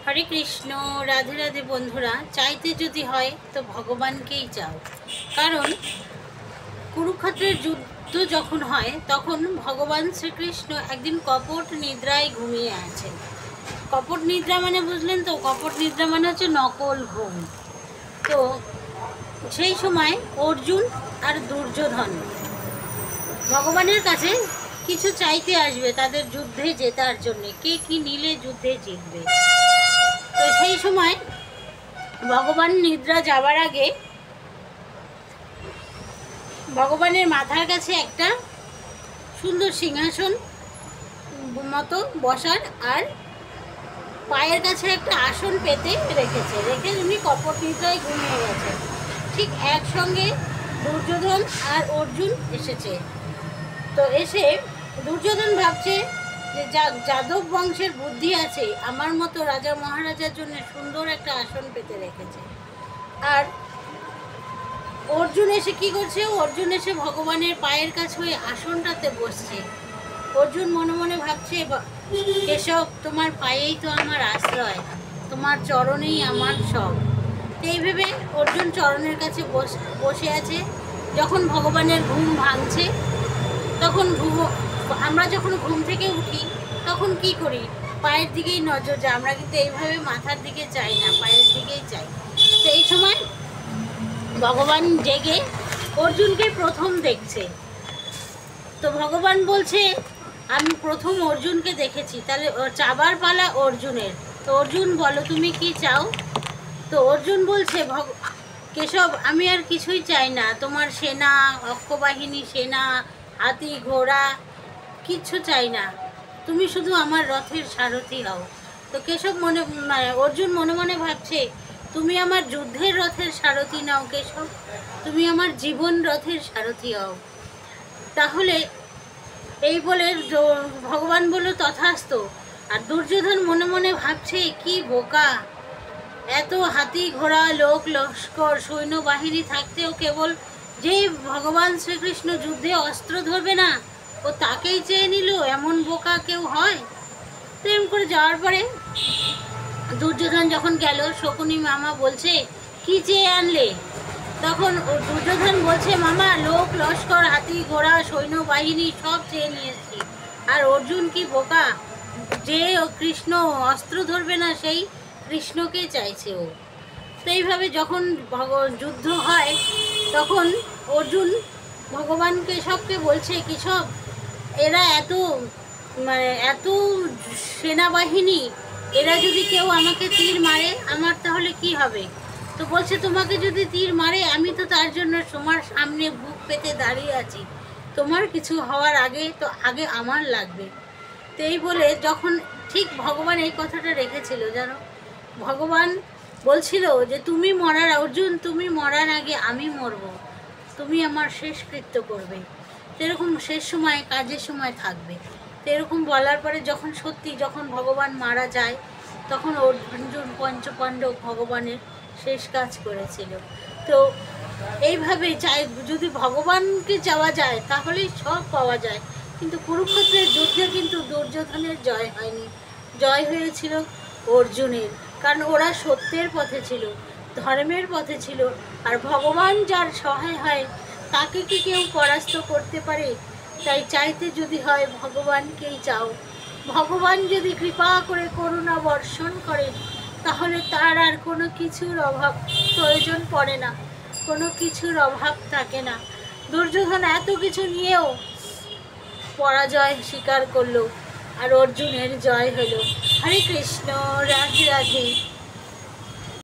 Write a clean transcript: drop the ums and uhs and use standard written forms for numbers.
হরে কৃষ্ণ। রাধে রাধে বন্ধুরা। চাইতে যদি হয় তো ভগবানকেই চাও, কারণ কুরুক্ষেত্রের যুদ্ধ যখন হয় তখন ভগবান শ্রীকৃষ্ণ একদিন কপট নিদ্রায় ঘুমিয়ে আছেন। কপট নিদ্রা মানে বুঝলেন তো? কপট নিদ্রা মানে হচ্ছে নকল ঘুম। তো সেই সময় অর্জুন আর দুর্যোধন ভগবানের কাছে কিছু চাইতে আসবে তাদের যুদ্ধে জেতার জন্যে, কে কি নিলে যুদ্ধে জিতবে। তো সেই সময় ভগবান নিদ্রা যাওয়ার আগে ভগবানের মাথার কাছে একটা সুন্দর সিংহাসন মতো বসার আর পায়ের কাছে একটা আসন পেতে রেখে উনি কপট নিদ্রায় ঘুমিয়ে গেছে। ঠিক একসঙ্গে দুর্যোধন আর অর্জুন এসেছে। তো এসে দুর্যোধন ভাবছে যে যাদব বংশের বুদ্ধি আছে, আমার মতো রাজা মহারাজার জন্য সুন্দর একটা আসন পেতে রেখেছে। আর অর্জুন এসে কি করছে? অর্জুন এসে ভগবানের পায়ের কাছে ওই আসনটাতে বসছে। অর্জুন মনে মনে ভাবছে, কেশব তোমার পায়েই তো আমার আশ্রয়, তোমার চরণেই আমার সব। এই ভেবে অর্জুন চরণের কাছে বসে আছে। যখন ভগবানের ঘুম ভাঙছে তখন আমরা যখন ঘুম থেকে উঠি তখন কি করি? পায়ের দিকেই নজর যায়। আমরা কিন্তু এইভাবে মাথার দিকে চাই না, পায়ের দিকেই চাই। তো এই সময় ভগবান জেগে অর্জুনকে প্রথম দেখছে। তো ভগবান বলছে, আমি প্রথম অর্জুনকে দেখেছি, তাহলে চাবার পালা অর্জুনের। তো অর্জুন বলো তুমি কি চাও? তো অর্জুন বলছে, কেশব আমি আর কিছুই চাই না, তোমার সেনা, অক্ষবাহিনী সেনা, হাতি ঘোড়া কিচ্ছু চাই না, তুমি শুধু আমার রথের সারথি হও। তো কেশব অর্জুন মনে মনে ভাবছে, তুমি আমার যুদ্ধের রথের সারথি নাও কেশব, তুমি আমার জীবন রথের সারথি হও। তাহলে এই বলে ভগবান বলল তথাস্তু। আর দুর্যোধন মনে মনে ভাবছে, কি বোকা, এত হাতি ঘোড়া লোক লস্কর সৈন্যবাহিনী থাকতেও কেবল যে ভগবান শ্রীকৃষ্ণ যুদ্ধে অস্ত্র ধরবে না ও তাকেই চেয়ে নিল, এমন বোকা কেউ হয়? তো এরকম করে যাওয়ার পরে দুর্যোধন যখন গেল, শকুনি মামা বলছে, কি চেয়ে আনলে? তখন দুর্যোধন বলছে, মামা লোক লস্কর হাতি ঘোড়া সৈন্যবাহিনী সব চেয়ে নিয়েছি। আর অর্জুন কি বোকা, যে কৃষ্ণ অস্ত্র ধরবে না সেই কৃষ্ণকে চাইছে ও। তো এইভাবে যখন যুদ্ধ হয় তখন অর্জুন ভগবানকে সবকে বলছে, কি সব এরা এত সেনাবাহিনী, এরা যদি কেউ আমাকে তীর মারে আমার তাহলে কি হবে? তো বলছে, তোমাকে যদি তীর মারে আমি তো তার জন্য তোমার সামনে বুক পেতে দাঁড়িয়ে আছি, তোমার কিছু হওয়ার আগে তো আগে আমার লাগবে। তো এই বলে যখন ঠিক ভগবান এই কথাটা রেখেছিল, জানো, ভগবান বলছিল যে তুমি মরার অর্জুন, তুমি মরার আগে আমি মরবো, তুমি আমার শেষ কৃত্য করবে, সেরকম শেষ সময় কাজের সময় থাকবে। তো এরকম বলার পরে যখন ভগবান মারা যায় তখন অর্জুন পঞ্চপাণ্ডব ভগবানের শেষ কাজ করেছিল। তো এইভাবে যদি ভগবানকে চাওয়া যায় তাহলেই সব পাওয়া যায়। কিন্তু কুরুক্ষেত্রের যুদ্ধে কিন্তু দুর্যোধনের জয় হয়নি, জয় হয়েছিল অর্জুনের, কারণ ওরা সত্যের পথে ছিল, ধর্মের পথে ছিল। আর ভগবান যার সহায় হয় তাকে কি কেউ পরাস্ত করতে পারে? তাই চাইতে যদি হয় ভগবানকেই চাও। ভগবান যদি কৃপা করে করুণা বর্ষণ করেন তাহলে তার আর কোনো কিছুর প্রয়োজন পড়ে না, কোনো কিছুর অভাব থাকে না। দুর্যোধন এত কিছু নিয়েও পরাজয় স্বীকার করলো আর অর্জুনের জয় হলো। হরে কৃষ্ণ। রাধে রাধে।